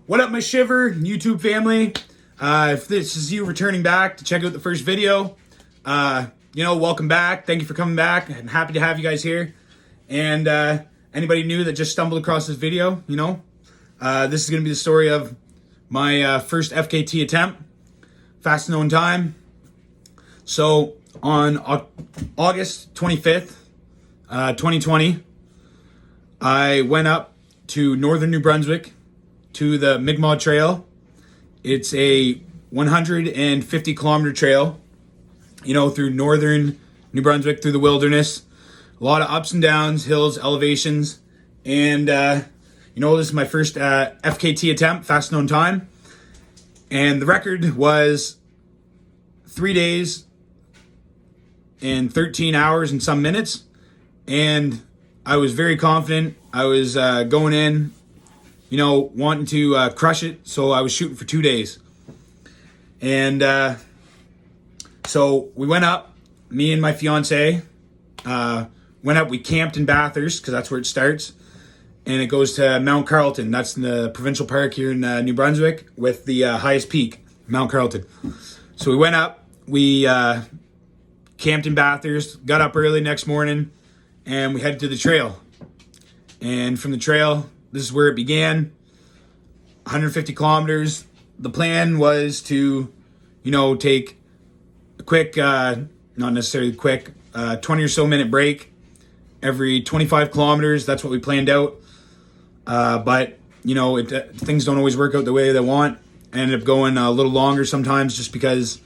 What up, my Shiver YouTube family? If this is you returning back to check out the first video, welcome back. Thank you for coming back. I'm happy to have you guys here. And anybody new that just stumbled across this video, this is going to be the story of my first FKT attempt, fast known time. So on August 25th, 2020, I went up to Northern New Brunswick to the Mi'kmaq Trail. It's a 150 kilometer trail, through Northern New Brunswick, through the wilderness. A lot of ups and downs, hills, elevations. And, this is my first FKT attempt, fast known time. And the record was 3 days and 13 hours and some minutes. And I was very confident. I was going in, wanting to crush it. So I was shooting for 2 days. And so we went up, me and my fiance went up. We camped in Bathurst because that's where it starts. And it goes to Mount Carleton. That's in the provincial park here in New Brunswick with the highest peak, Mount Carleton. So we went up, we camped in Bathurst, got up early next morning, and we headed to the trail. And from the trail, this is where it began, 150 kilometers. The plan was to, take a quick, not necessarily quick, 20 or so minute break every 25 kilometers. That's what we planned out. But, things don't always work out the way they want. I ended up going a little longer sometimes just because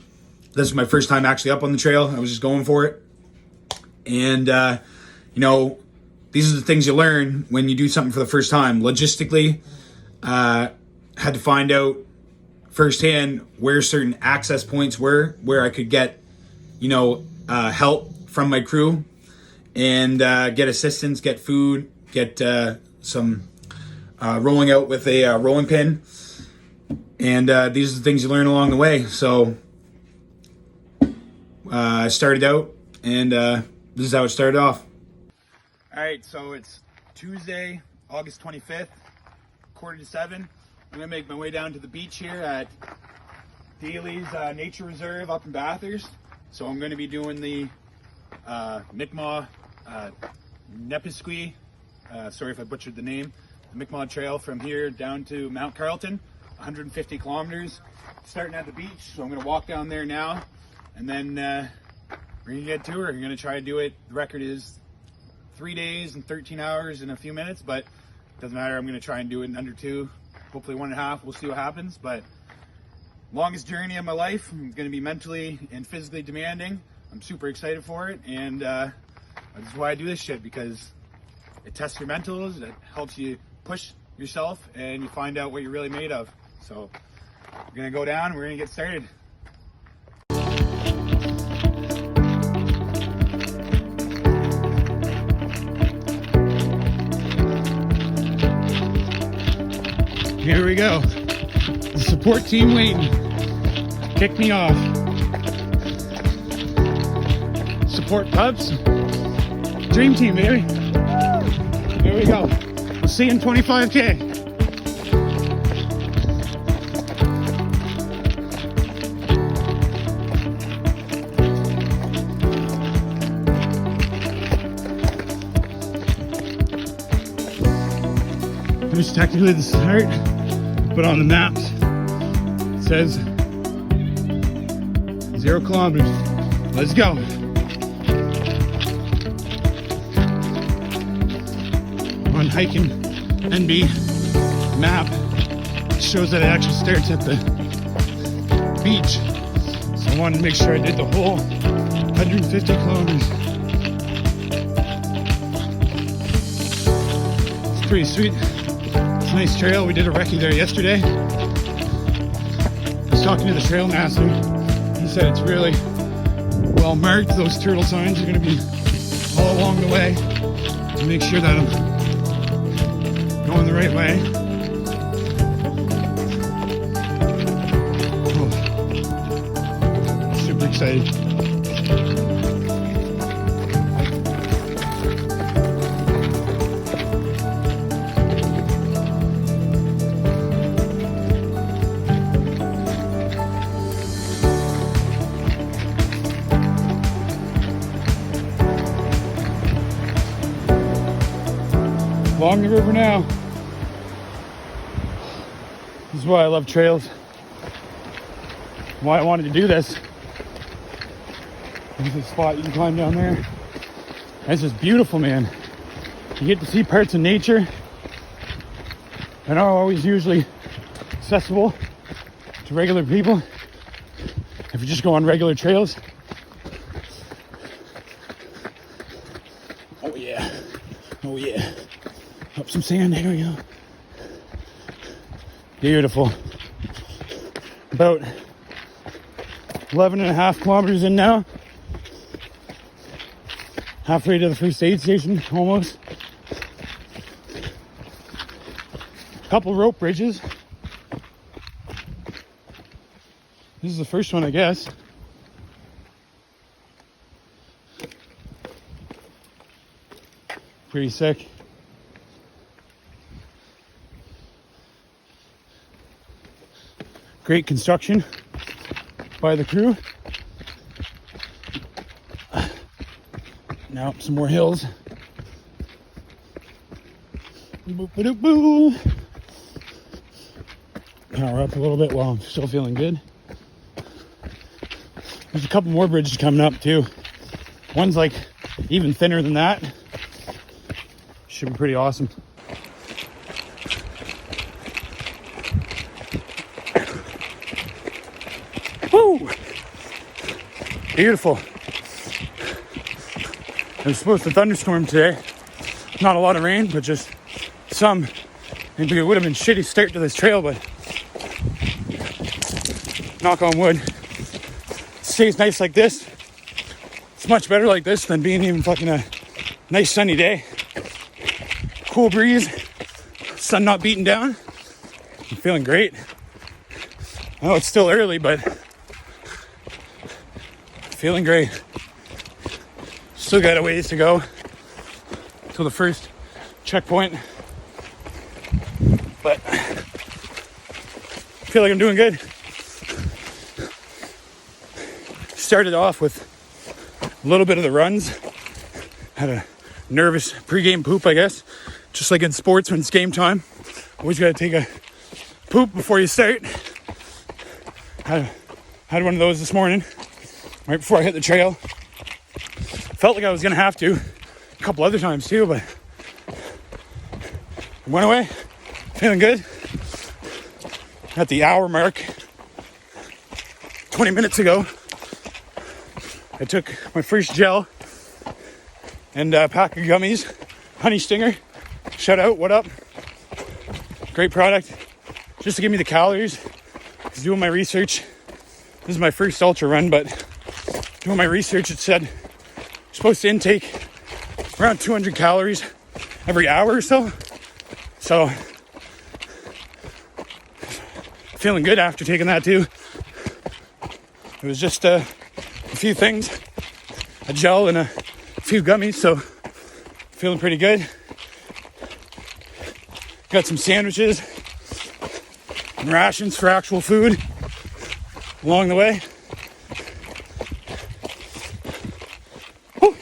this was my first time actually up on the trail. I was just going for it. And, these are the things you learn when you do something for the first time. Logistically, had to find out firsthand where certain access points were, where I could get, help from my crew and get assistance, get food, get some rolling out with a rolling pin. And these are the things you learn along the way. So I started out, and this is how it started off. All right, so it's Tuesday, August 25th, 6:45. I'm gonna make my way down to the beach here at Daly's Nature Reserve up in Bathurst. So I'm gonna be doing the Mi'kmaq Nepisqui, sorry if I butchered the name, the Mi'kmaq Trail from here down to Mount Carleton, 150 kilometers, starting at the beach. So I'm gonna walk down there now, and then we're gonna get to her. I'm gonna try to do it. The record is 3 days and 13 hours and a few minutes, but it doesn't matter. I'm going to try and do it in under 2, hopefully 1.5. We'll see what happens. But longest journey of my life. I'm going to be mentally and physically demanding. I'm super excited for it, and that's why I do this shit, because it tests your mentals, it helps you push yourself, and you find out what you're really made of. So we're going to go down, we're going to get started. Here we go. The support team waiting. Kick me off. Support pups. Dream team, baby. Here we go. We'll see you in 25K. Here's technically the start, but on the maps it says 0 kilometers. Let's go. On hiking NB map, it shows that it actually starts at the beach. So I wanted to make sure I did the whole 150 kilometers. It's pretty sweet. It's a nice trail. We did a recce there yesterday. I was talking to the trail master. He said it's really well marked. Those turtle signs are going to be all along the way to make sure that I'm going the right way. Oh, super excited. Along the river now. This is why I love trails. Why I wanted to do this. There's a spot you can climb down there. It's just beautiful, man. You get to see parts of nature that aren't always usually accessible to regular people if you just go on regular trails. Oh yeah. Oh yeah. Up some sand, there we go. Beautiful. About 11.5 kilometers in now. Halfway to the first aid station, almost. A couple rope bridges. This is the first one, I guess. Pretty sick. Great construction by the crew. Now up some more hills. Boop-a-doop-boo. Power up a little bit while I'm still feeling good. There's a couple more bridges coming up too. One's like even thinner than that. Should be pretty awesome. Woo! Beautiful. It was supposed to thunderstorm today. Not a lot of rain, but just some. Maybe it would have been a shitty start to this trail, but knock on wood. It stays nice like this. It's much better like this than being even fucking a nice sunny day. Cool breeze, sun not beating down. I'm feeling great. I know it's still early, but feeling great. Still got a ways to go till the first checkpoint, but I feel like I'm doing good. Started off with a little bit of the runs. Had a nervous pregame poop, I guess. Just like in sports when it's game time. Always got to take a poop before you start. Had one of those this morning, right before I hit the trail. Felt like I was going to have to. A couple other times too, but it went away. Feeling good. At the hour mark, 20 minutes ago, I took my first gel and a pack of gummies. Honey Stinger. Shout out, what up? Great product. Just to give me the calories. I was doing my research. This is my first ultra run, but doing my research, it said you're supposed to intake around 200 calories every hour or so. So, feeling good after taking that too. It was just a few things, a gel and a few gummies, so feeling pretty good. Got some sandwiches and rations for actual food along the way. Woo.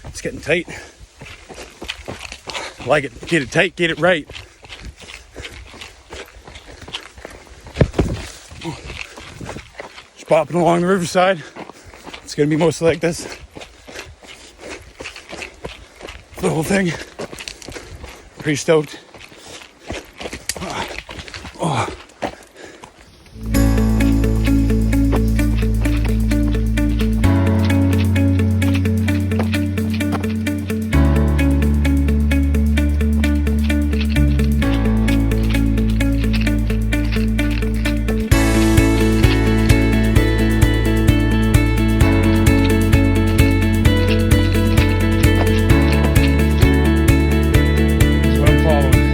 It's getting tight. I like it. Get it tight, get it right. Just bopping along the riverside. It's gonna be mostly like this. The whole thing. Pretty stoked. Oh. That's what I'm following.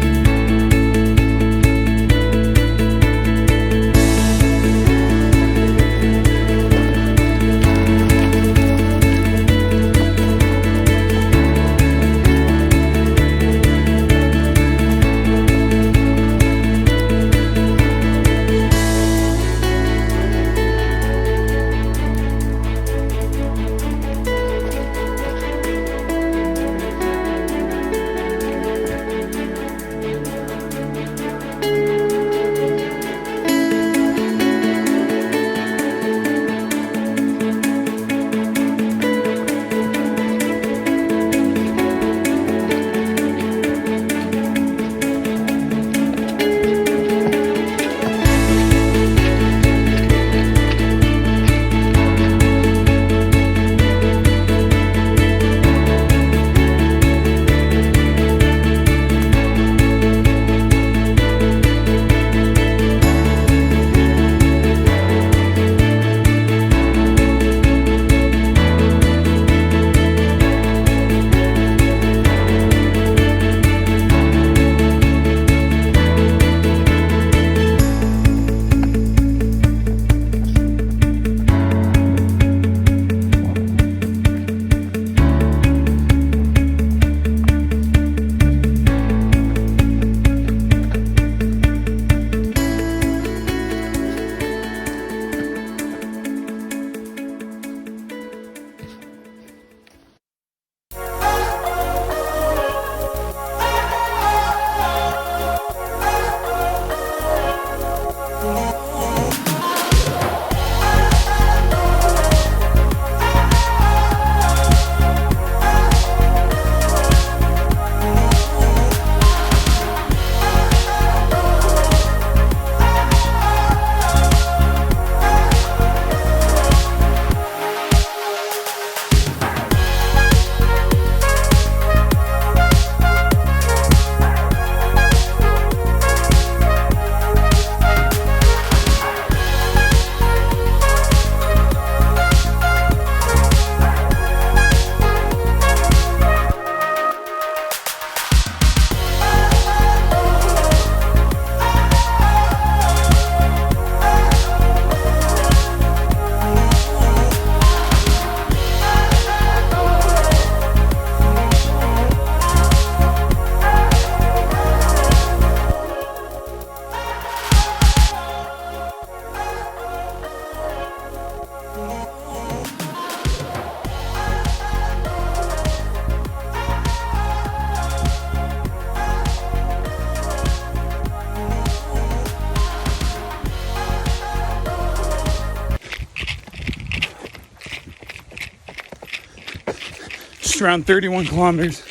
around 31 kilometers.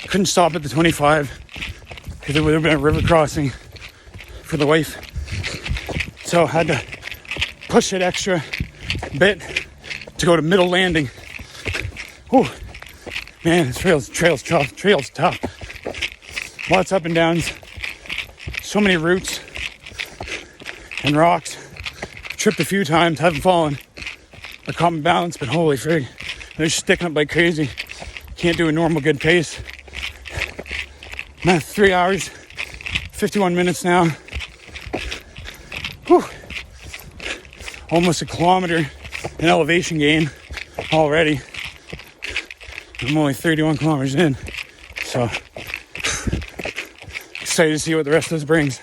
Couldn't stop at the 25 because it would have been a river crossing for the wife. So I had to push it extra bit to go to middle landing. Whew. Man, this trail's tough. Lots up and downs. So many roots and rocks. Tripped a few times, haven't fallen. I caught my balance, but holy frig, they're sticking up like crazy. Can't do a normal good pace. I'm at 3 hours, 51 minutes now. Whew. Almost a kilometer in elevation gain already. I'm only 31 kilometers in, so excited to see what the rest of this brings.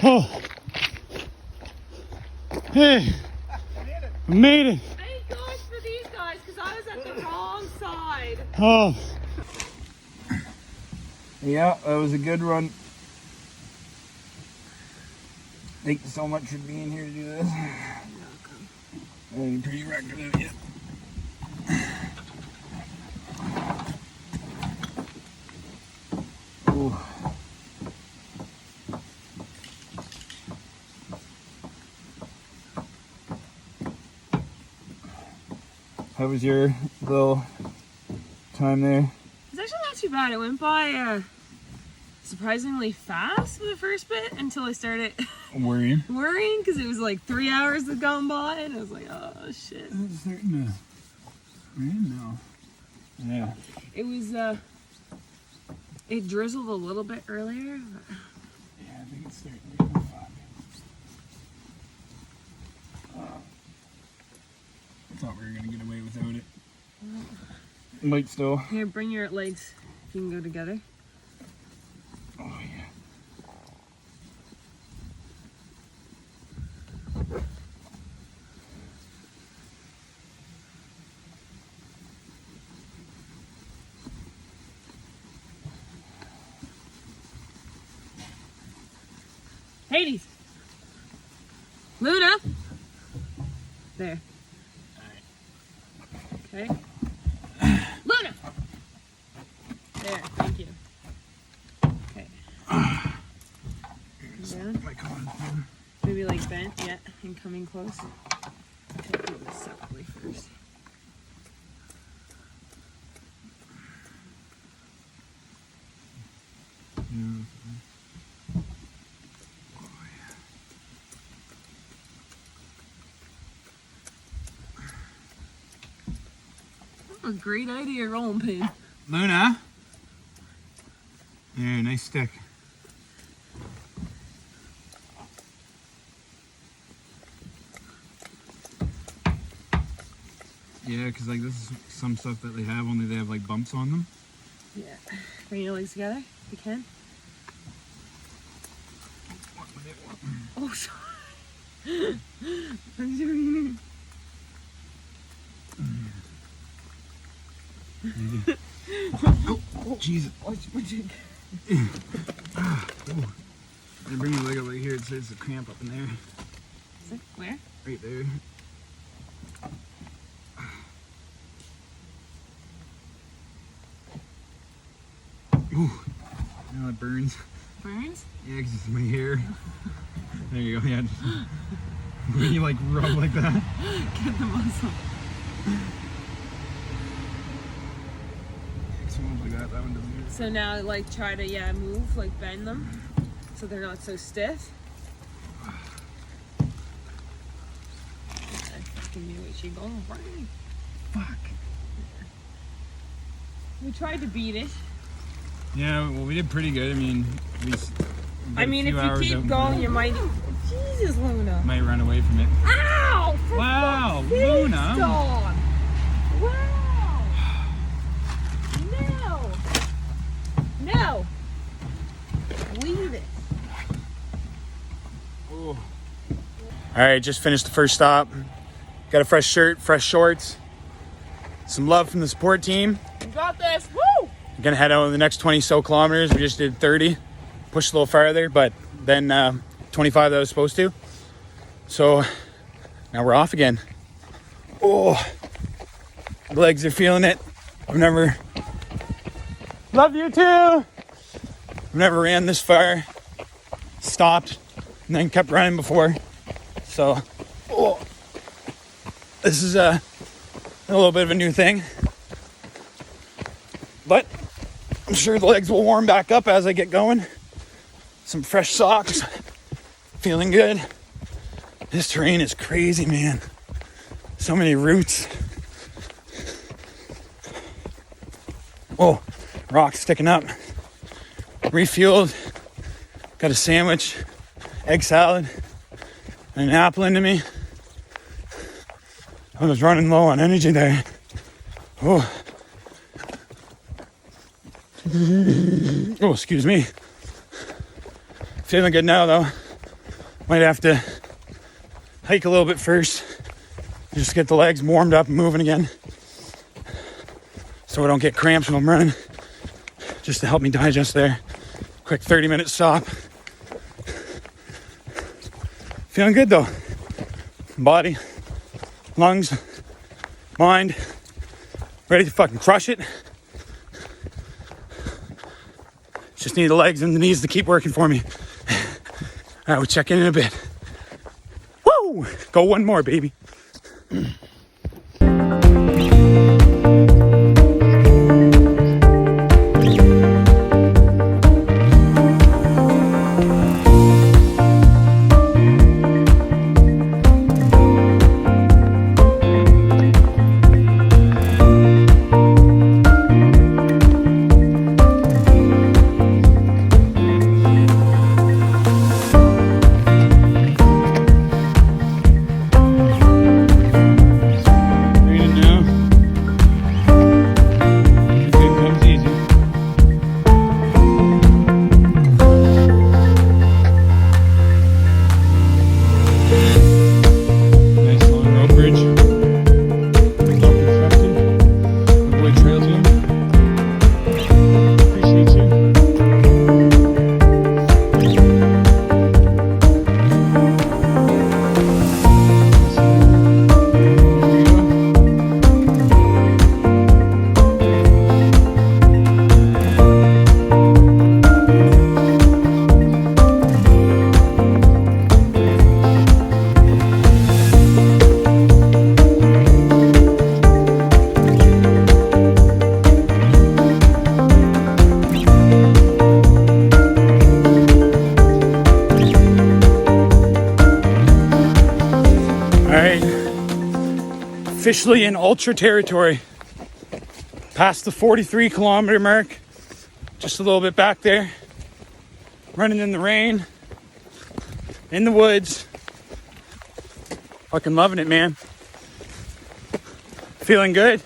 Oh, hey, I made it. Thank God for these guys, because I was at the wrong side. Oh, Yeah, that was a good run. Thank you so much for being here to do this. You're welcome. I'm pretty wrecked with it yet. Ooh. How was your little time there? It's actually not too bad. It went by surprisingly fast for the first bit until I started Worrying. worrying because it was like 3 hours had gone by and I was like, oh shit. It's starting to rain now. Yeah. It was, it drizzled a little bit earlier. But... Yeah, I think it's starting to rain. I thought we were gonna get away without it. Might still. Here, bring your legs if you can go together. Oh yeah. Hades! Luna! There. Okay. Luna! There, thank you. Okay. Down. Maybe like bent, yeah, and coming close. I'll do this separately first. A great idea, rolling pin. Luna. Yeah, nice stick. Yeah, because like this is some stuff that they have, only they have like bumps on them. Yeah. Bring your legs together if you can. Oh, sorry. I'm doing it. Oh, Jesus. I bring my leg up right here, it says a cramp up in there. Is it? Where? Right there. Ooh, now it burns. Burns? Yeah, because it's my hair. There you go, yeah. When you like rub like that. Get the muscle. Like that one doesn't hurt. So now, like, try to, move, like, bend them so they're not so stiff. Fucking knew what she going right. Fuck. We tried to beat it. Yeah, well, we did pretty good. I mean, if you keep going, you might. Jesus, Luna. Might run away from it. Ow! Wow, Luna. Luna. Wow. No. No. Leave it. Oh. All right, just finished the first stop. Got a fresh shirt, fresh shorts. Some love from the support team. You got this. Woo! We're gonna head out in the next 20 so kilometers. We just did 30, pushed a little farther, but then 25 that I was supposed to. So now we're off again. Oh, the legs are feeling it. I've never, love you too. I've never ran this far, stopped, and then kept running before. So, this is a little bit of a new thing. But I'm sure the legs will warm back up as I get going. Some fresh socks. Feeling good. This terrain is crazy, man. So many roots. Oh, rocks sticking up. Refueled. Got a sandwich, egg salad, and an apple into me. I was running low on energy there. Oh. Oh, excuse me. Feeling good now, though. Might have to hike a little bit first. Just to get the legs warmed up and moving again. So I don't get cramps when I'm running. Just to help me digest there. Quick 30-minute stop. Feeling good, though. Body, lungs, mind. Ready to fucking crush it. Just need the legs and the knees to keep working for me. All right, we'll check in a bit. Woo! Go one more, baby. Officially in ultra territory. Past the 43-kilometer mark. Just a little bit back there. Running in the rain. In the woods. Fucking loving it, man. feeling good.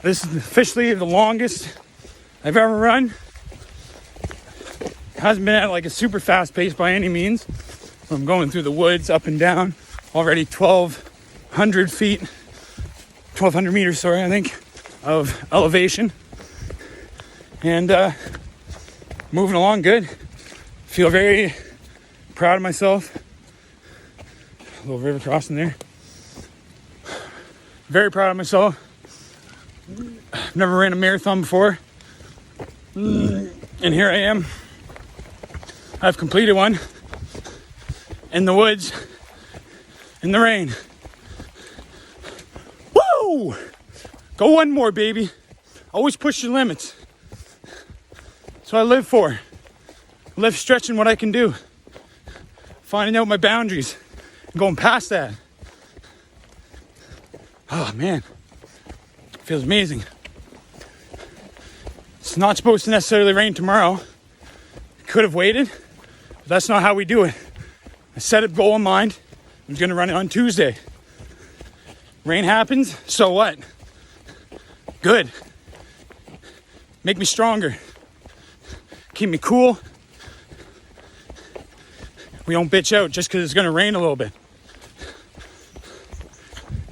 This is officially the longest I've ever run. Hasn't been at like a super fast pace by any means. I'm going through the woods, up and down. Already 1,200 feet, 1,200 meters, sorry, I think, of elevation. And moving along good. Feel very proud of myself. A little river crossing there. Very proud of myself. I've never ran a marathon before. And here I am. I've completed one in the woods, in the rain. Woo! Go one more, baby. Always push your limits. That's what I live for. I live stretching what I can do. Finding out my boundaries and going past that. Oh man, feels amazing. It's not supposed to necessarily rain tomorrow. Could have waited, but that's not how we do it. I set a goal in mind. I'm gonna run it on Tuesday. Rain happens, so what? Good. Make me stronger. Keep me cool. We don't bitch out just because it's gonna rain a little bit.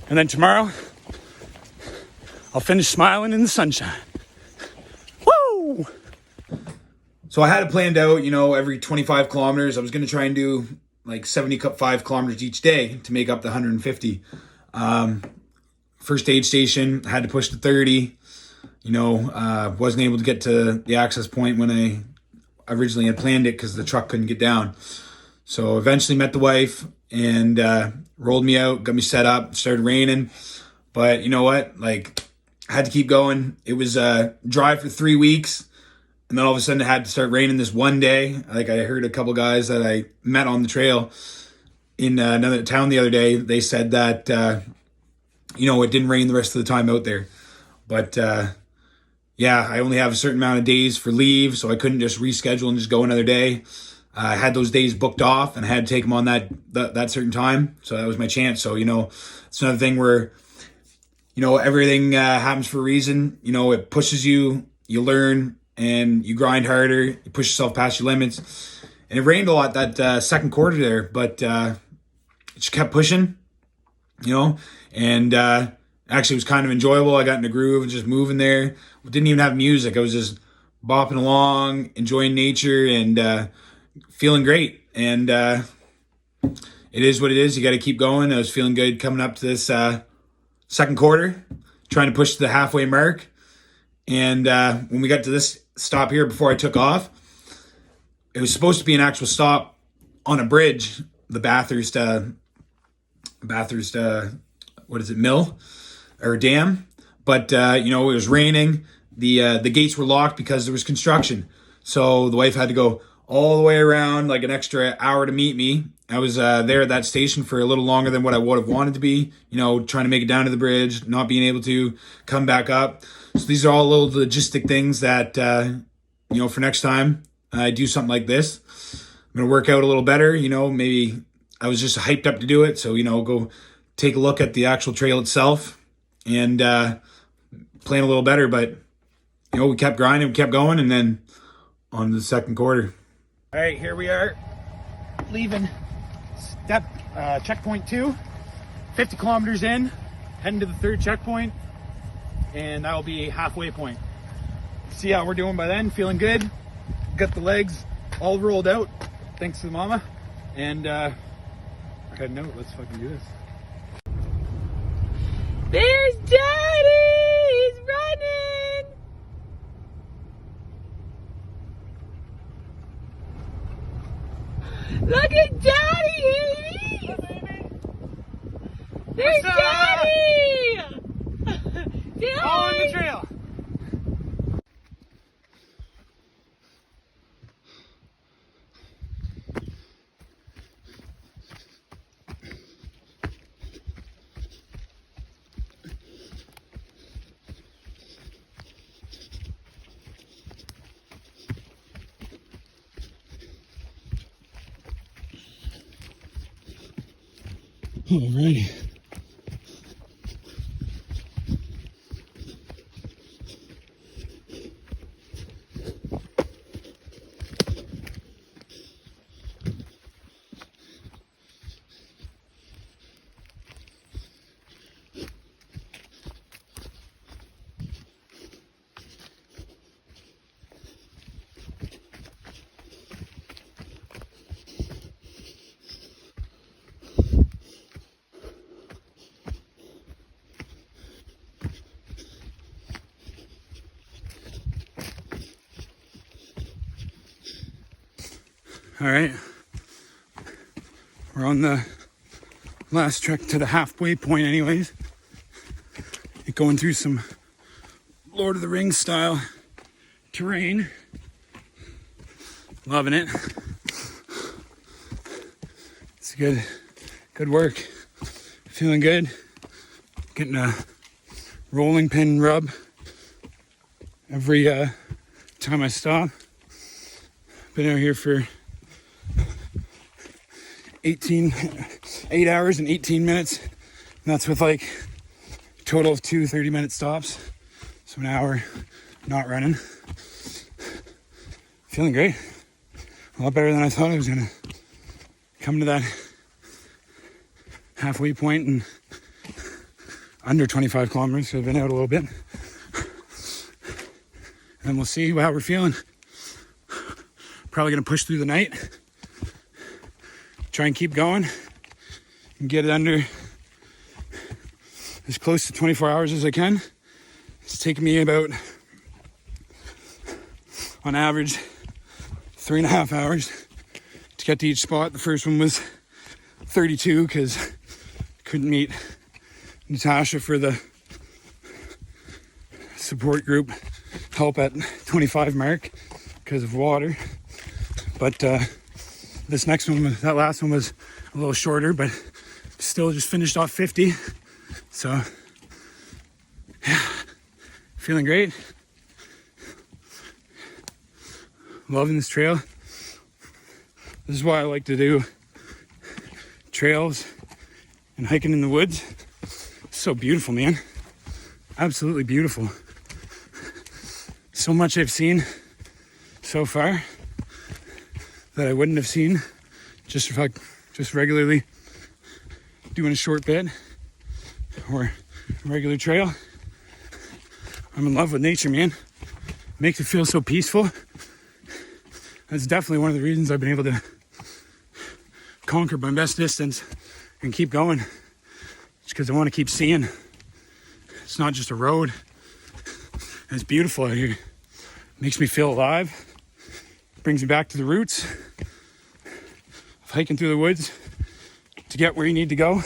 And then tomorrow, I'll finish smiling in the sunshine. Woo! So I had it planned out, you know, every 25 kilometers, I was going to try and do like 75 kilometers each day to make up the 150. First aid station, I had to push to 30. You know, wasn't able to get to the access point when I originally had planned it because the truck couldn't get down. So eventually met the wife and rolled me out, got me set up, started raining. But you know what? Like, I had to keep going. It was dry for 3 weeks. And then all of a sudden it had to start raining this one day. Like, I heard a couple guys that I met on the trail in another town the other day. They said that, you know, it didn't rain the rest of the time out there. But yeah, I only have a certain amount of days for leave, so I couldn't just reschedule and just go another day. I had those days booked off and I had to take them on that certain time. So that was my chance. So, you know, it's another thing where, you know, everything happens for a reason. You know, it pushes you, you learn, and you grind harder. You push yourself past your limits. And it rained a lot that second quarter there, but it just kept pushing, you know. And actually it was kind of enjoyable. I got in a groove and just moving there. Didn't even have music. I was just bopping along, enjoying nature, and feeling great. And it is what it is. You got to keep going. I was feeling good coming up to this second quarter, trying to push to the halfway mark. And when we got to this stop here before I took off, it was supposed to be an actual stop on a bridge, the Bathurst, what is it, mill or dam? But you know, it was raining. The gates were locked because there was construction. So the wife had to go all the way around, like an extra hour to meet me. I was there at that station for a little longer than what I would have wanted to be, you know, trying to make it down to the bridge, not being able to come back up. So these are all little logistic things that, you know, for next time I do something like this, I'm going to work out a little better. You know, maybe I was just hyped up to do it. So, you know, go take a look at the actual trail itself and plan a little better. But, you know, we kept grinding, we kept going, and then on to the second quarter. All right, here we are, leaving checkpoint 2, 50 kilometers in, heading to the third checkpoint, and that'll be a halfway point. See how we're doing by then. Feeling good. Got the legs all rolled out, thanks to the mama. And heading out. Let's fucking do this. There's Daddy! He's running! Look at Daddy, Haley! There's Daddy! Following the trail. Alrighty. All right. We're on the last trek to the halfway point anyways. Going through some Lord of the Rings style terrain. Loving it. It's good work. Feeling good. Getting a rolling pin rub every time I stop. Been out here for 8 hours and 18 minutes. And that's with like a total of 2 30-minute stops. So an hour not running. Feeling great. A lot better than I thought I was gonna come to that halfway point in under 25 kilometers. So I've been out a little bit. And we'll see how we're feeling. Probably gonna push through the night. Try and keep going and get it under as close to 24 hours as I can. It's taken me about, on average, 3.5 hours to get to each spot. The first one was 32 because I couldn't meet Natasha for the support group help at 25 mark because of water. But this next one, that last one was a little shorter, but still just finished off 50. So, yeah, feeling great. Loving this trail. This is why I like to do trails and hiking in the woods. It's so beautiful, man. Absolutely beautiful. So much I've seen so far that I wouldn't have seen just regularly doing a short bit or a regular trail. I'm in love with nature, man. Makes it feel so peaceful. That's definitely one of the reasons I've been able to conquer my best distance and keep going. It's because I want to keep seeing. It's not just a road. It's beautiful out here. It makes me feel alive. It brings me back to the roots of hiking through the woods to get where you need to go.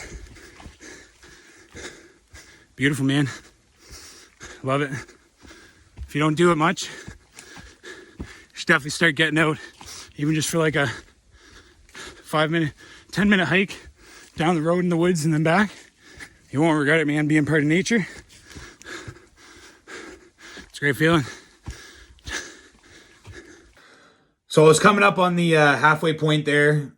Beautiful, man. Love it. If you don't do it much, you should definitely start getting out, even just for like a 10-minute hike down the road in the woods and then back. You won't regret it, man, being part of nature. It's a great feeling. So I was coming up on the halfway point there.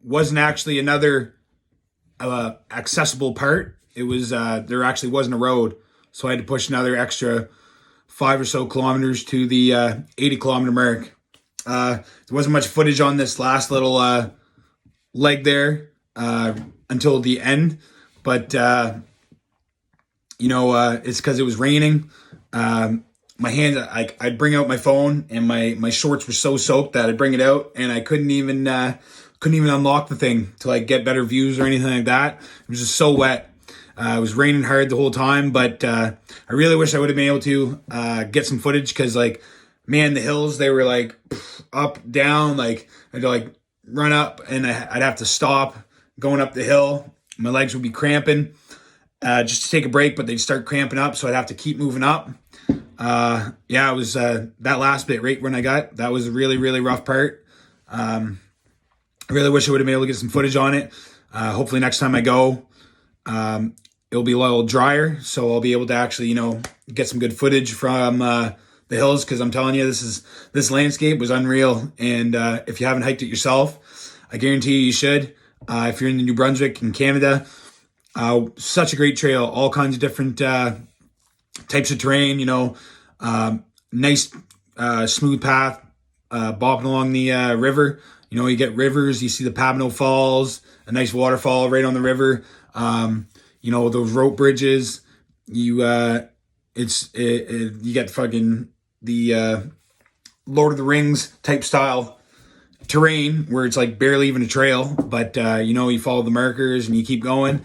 Wasn't actually another accessible part. It was there actually wasn't a road, so I had to push another extra 5 or so kilometers to the 80-kilometer mark. There wasn't much footage on this last little leg there until the end, but it's because it was raining. My hand, I'd bring out my phone, and my shorts were so soaked that I'd bring it out, and I couldn't even unlock the thing to like get better views or anything like that. It was just so wet. It was raining hard the whole time, but I really wish I would have been able to get some footage because, like, man, the hills, they were like up, down, like I'd like run up and I'd have to stop going up the hill. My legs would be cramping just to take a break, but they'd start cramping up, so I'd have to keep moving up. It was that last bit right when I got, that was a really, really rough part. I really wish I would have been able to get some footage on it. Hopefully next time I go, it'll be a little drier, so I'll be able to actually, get some good footage from the hills, because I'm telling you, this landscape was unreal. And if you haven't hiked it yourself, I guarantee you should. If you're in New Brunswick in Canada, such a great trail, all kinds of different types of terrain, nice smooth path, bopping along the river. You get rivers, you see the Pabno Falls, a nice waterfall right on the river. Those rope bridges, you get fucking the Lord of the Rings type style terrain where it's like barely even a trail, but you follow the markers and you keep going.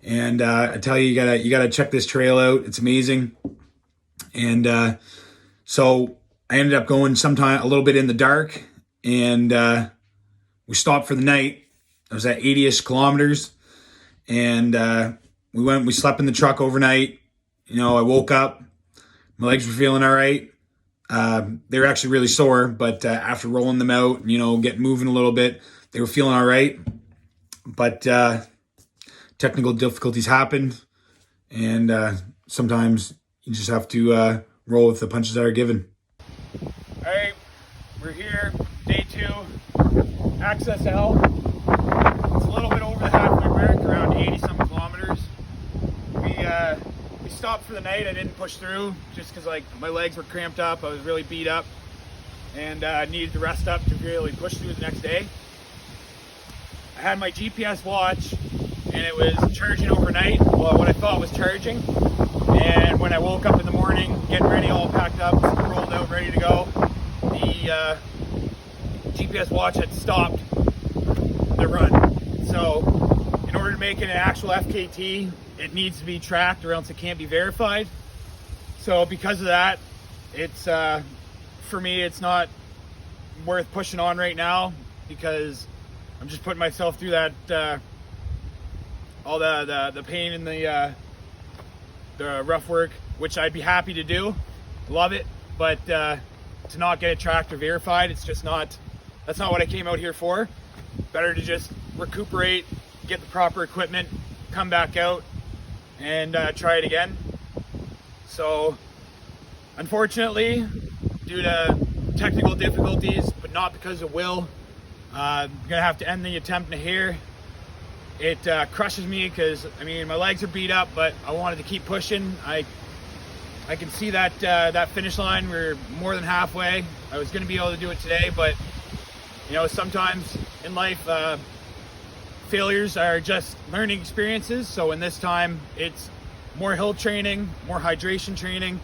And I tell you, you gotta check this trail out. It's amazing. And so I ended up going sometime a little bit in the dark. and we stopped for the night. I was at 80-ish kilometers, and we slept in the truck overnight. You know, I woke up, my legs were feeling all right. They were actually really sore, but after rolling them out, you know, getting moving a little bit, they were feeling all right. But technical difficulties happened, and sometimes you just have to roll with the punches that are given. All right, we're here, day 2, access to hell. It's a little bit over the halfway mark, around 80-some kilometers. We stopped for the night. I didn't push through just because like my legs were cramped up. I was really beat up and needed to rest up to really push through the next day. I had my GPS watch and it was charging overnight. Well, what I thought was charging. And when I woke up in the morning, getting ready, all packed up, rolled out, ready to go, the GPS watch had stopped the run. So in order to make it an actual FKT, it needs to be tracked or else it can't be verified. So because of that, it's for me, it's not worth pushing on right now because I'm just putting myself through that all the pain and the rough work, which I'd be happy to do, love it, but to not get it tracked or verified, it's just not, that's not what I came out here for. Better to just recuperate, get the proper equipment, come back out and try it again. So unfortunately, due to technical difficulties, but not because of will, I'm gonna have to end the attempt here. It crushes me because I mean my legs are beat up, but I wanted to keep pushing. I can see that that finish line. We're more than halfway. I was going to be able to do it today, but you know, sometimes in life failures are just learning experiences. So in this time, it's more hill training, more hydration training,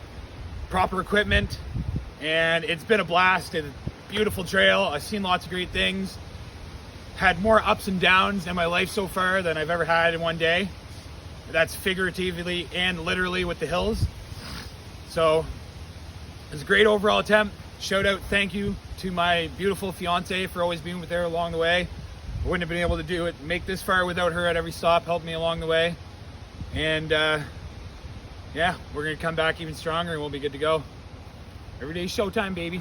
proper equipment, and it's been a blast. It's a beautiful trail. I've seen lots of great things. Had more ups and downs in my life so far than I've ever had in one day. That's figuratively and literally with the hills. So it was a great overall attempt. Shout out, thank you to my beautiful fiance for always being there along the way. I wouldn't have been able to do it, make this far without her at every stop, helped me along the way. And yeah, we're gonna come back even stronger and we'll be good to go. Every day's showtime, baby.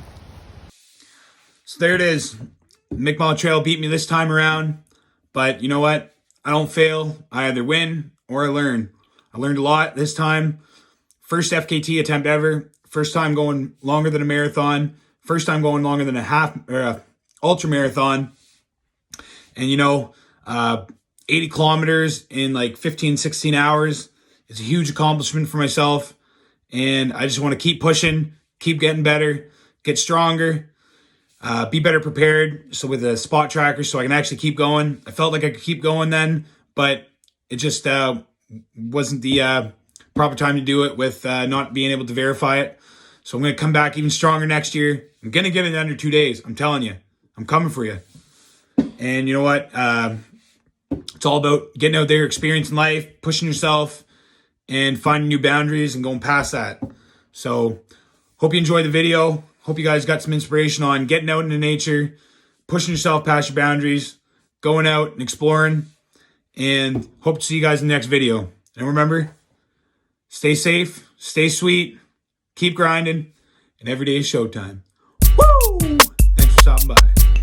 So there it is. McMullen Trail beat me this time around, but you know what? I don't fail. I either win or I learn. I learned a lot this time. First FKT attempt ever. First time going longer than a marathon. First time going longer than a half or a ultra marathon. And you know, 80 kilometers in like 15, 16 hours is a huge accomplishment for myself. And I just want to keep pushing, keep getting better, get stronger. Be better prepared. So with a spot tracker, so I can actually keep going. I felt like I could keep going then, but it just wasn't the proper time to do it with not being able to verify it. So I'm going to come back even stronger next year. I'm going to get it in under 2 days. I'm telling you, I'm coming for you. And you know what? It's all about getting out there, experiencing life, pushing yourself, and finding new boundaries and going past that. So hope you enjoyed the video. Hope you guys got some inspiration on getting out into nature, pushing yourself past your boundaries, going out and exploring, and hope to see you guys in the next video. And remember, stay safe, stay sweet, keep grinding, and every day is showtime. Woo! Thanks for stopping by.